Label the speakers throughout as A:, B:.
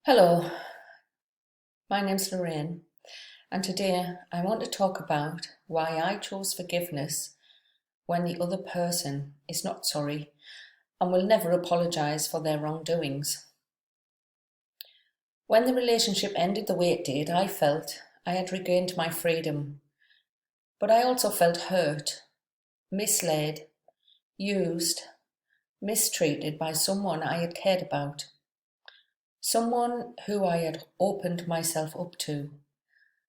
A: Hello, my name's Lorraine, and today I want to talk about why I chose forgiveness when the other person is not sorry and will never apologise for their wrongdoings. When the relationship ended the way it did, I felt I had regained my freedom, but I also felt hurt, misled, used, mistreated by someone I had cared about, someone who I had opened myself up to.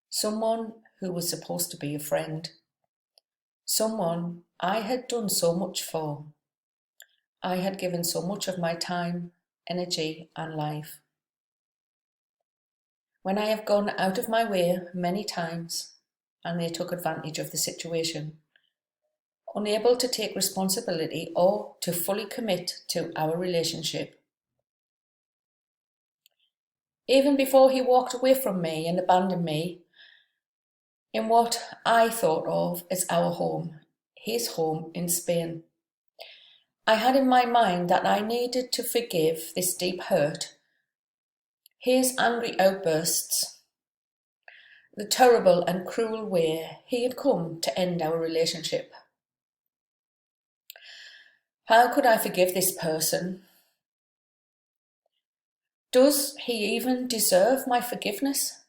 A: Someone who was supposed to be a friend. Someone I had done so much for. I had given so much of my time, energy, and life. When I have gone out of my way many times and they took advantage of the situation, unable to take responsibility or to fully commit to our relationship. Even before he walked away from me and abandoned me in what I thought of as our home, his home in Spain. I had in my mind that I needed to forgive this deep hurt, his angry outbursts, the terrible and cruel way he had come to end our relationship. How could I forgive this person? Does he even deserve my forgiveness?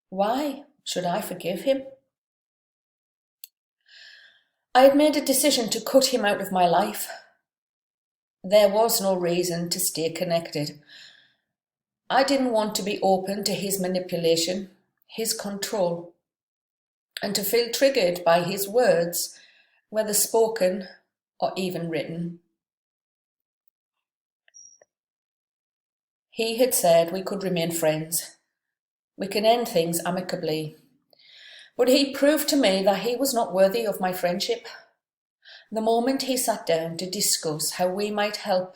A: Why should I forgive him? I had made a decision to cut him out of my life. There was no reason to stay connected. I didn't want to be open to his manipulation, his control, and to feel triggered by his words, whether spoken or even written. He had said we could remain friends. We can end things amicably. But he proved to me that he was not worthy of my friendship. The moment he sat down to discuss how he might help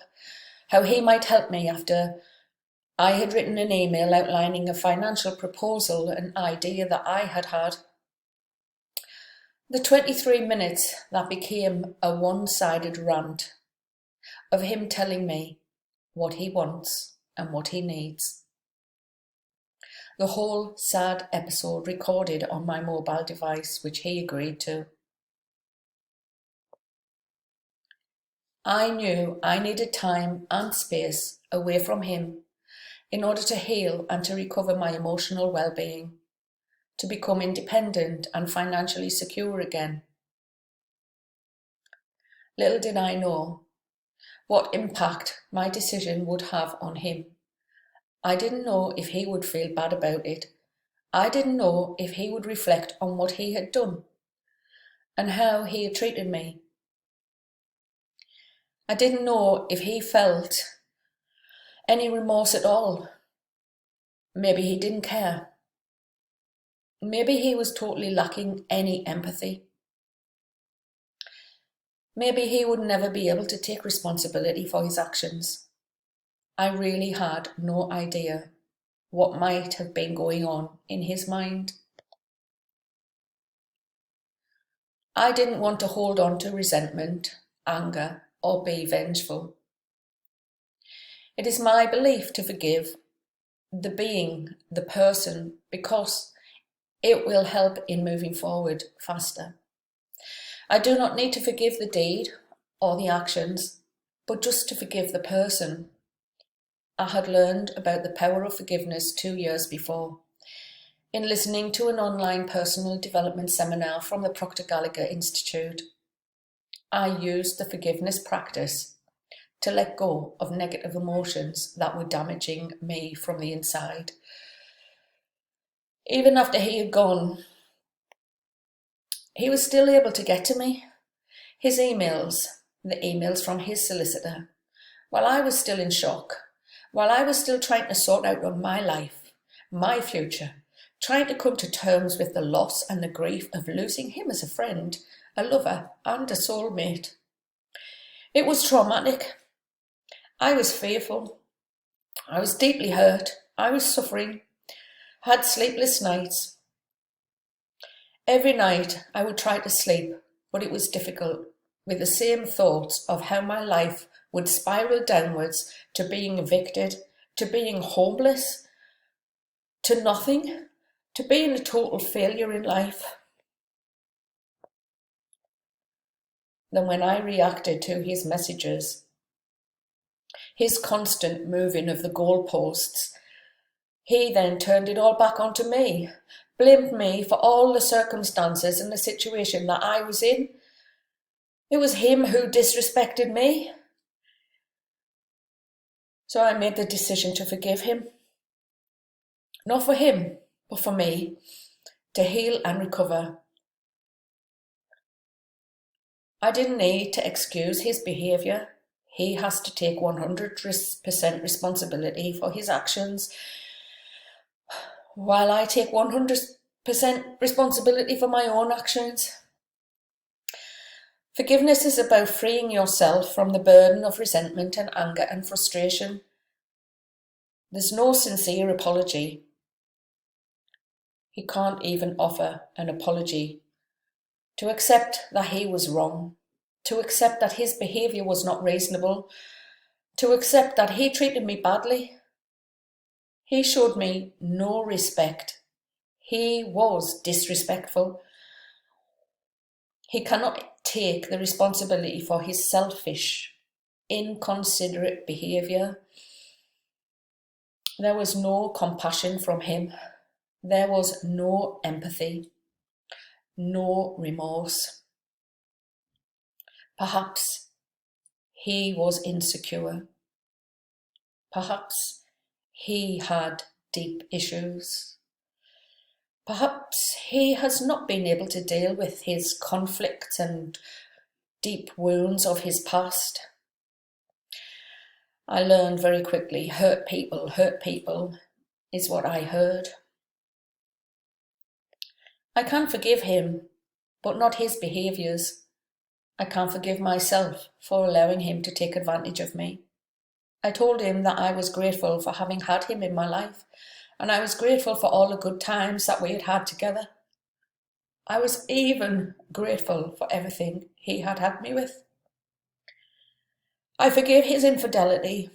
A: me after I had written an email outlining a financial proposal, an idea that I had had. The 23 minutes that became a one-sided rant of him telling me what he wants and what he needs. The whole sad episode recorded on my mobile device, which he agreed to. I knew I needed time and space away from him in order to heal and to recover my emotional well-being, to become independent and financially secure again. Little did I know what impact my decision would have on him. I didn't know if he would feel bad about it. I didn't know if he would reflect on what he had done and how he had treated me. I didn't know if he felt any remorse at all. Maybe he didn't care. Maybe he was totally lacking any empathy. Maybe he would never be able to take responsibility for his actions. I really had no idea what might have been going on in his mind. I didn't want to hold on to resentment, anger, or be vengeful. It is my belief to forgive the person, because it will help in moving forward faster. I do not need to forgive the deed or the actions, but just to forgive the person. I had learned about the power of forgiveness 2 years before, in listening to an online personal development seminar from the Proctor Gallagher Institute. I used the forgiveness practice to let go of negative emotions that were damaging me from the inside. Even after he had gone, he was still able to get to me. His emails, the emails from his solicitor, while I was still in shock, while I was still trying to sort out my life, my future, trying to come to terms with the loss and the grief of losing him as a friend, a lover, and a soulmate. It was traumatic. I was fearful. I was deeply hurt. I was suffering. Had sleepless nights. Every night I would try to sleep, but it was difficult, with the same thoughts of how my life would spiral downwards to being evicted, to being homeless, to nothing, to being a total failure in life. Then when I reacted to his messages, his constant moving of the goalposts, he then turned it all back onto me, blamed me for all the circumstances and the situation that I was in. It was him who disrespected me. So I made the decision to forgive him. Not for him, but for me, to heal and recover. I didn't need to excuse his behaviour. He has to take 100% responsibility for his actions, while I take 100% responsibility for my own actions. Forgiveness is about freeing yourself from the burden of resentment and anger and frustration. There's no sincere apology. He can't even offer an apology. To accept that he was wrong, to accept that his behaviour was not reasonable, to accept that he treated me badly. He showed me no respect. He was disrespectful. He cannot take the responsibility for his selfish, inconsiderate behaviour. There was no compassion from him. There was no empathy. No remorse. Perhaps he was insecure. Perhaps he had deep issues. Perhaps he has not been able to deal with his conflicts and deep wounds of his past. I learned very quickly, hurt people is what I heard. I can forgive him, but not his behaviours. I can't forgive myself for allowing him to take advantage of me. I told him that I was grateful for having had him in my life, and I was grateful for all the good times that we had had together. I was even grateful for everything he had had me with. I forgave his infidelity.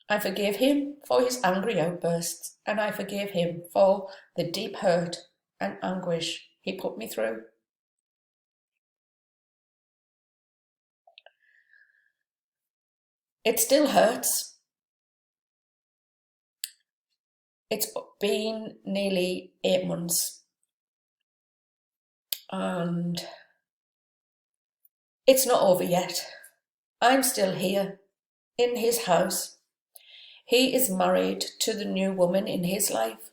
A: I forgave him for his angry outbursts, and I forgave him for the deep hurt and anguish he put me through. It still hurts. It's been nearly 8 months, and it's not over yet. I'm still here, in his house. He is married to the new woman in his life,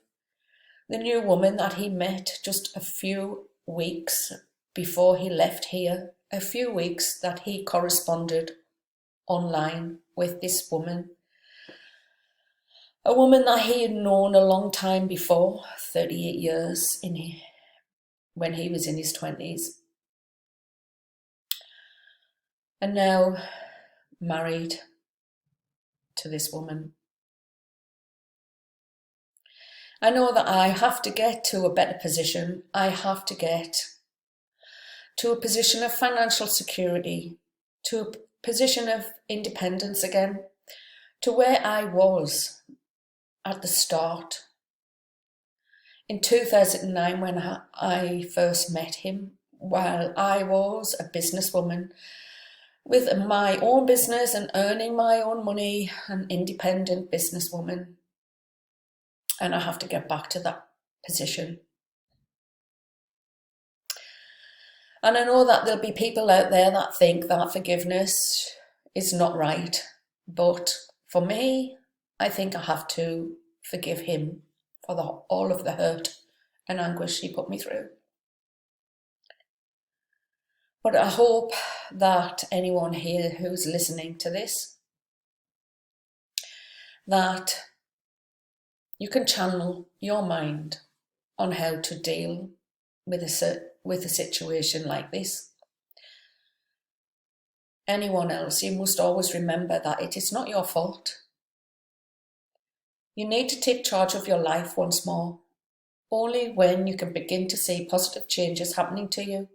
A: the new woman that he met just a few weeks before he left here, a few weeks that he corresponded online with this woman. A woman that he had known a long time before, 38 years when he was in his 20s. And now married to this woman. I know that I have to get to a better position. I have to get to a position of financial security, to a position of independence again, to where I was at the start. In 2009, when I first met him, while I was a businesswoman with my own business and earning my own money, an independent businesswoman. And I have to get back to that position. And I know that there'll be people out there that think that forgiveness is not right. But for me, I think I have to forgive him for all of the hurt and anguish he put me through. But I hope that anyone here who's listening to this, that you can channel your mind on how to deal with a situation like this. Anyone else, you must always remember that it is not your fault. You need to take charge of your life once more. Only when you can begin to see positive changes happening to you.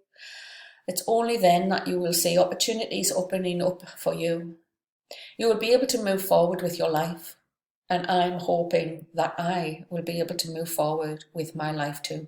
A: It's only then that you will see opportunities opening up for you. You will be able to move forward with your life And I'm hoping that I will be able to move forward with my life too.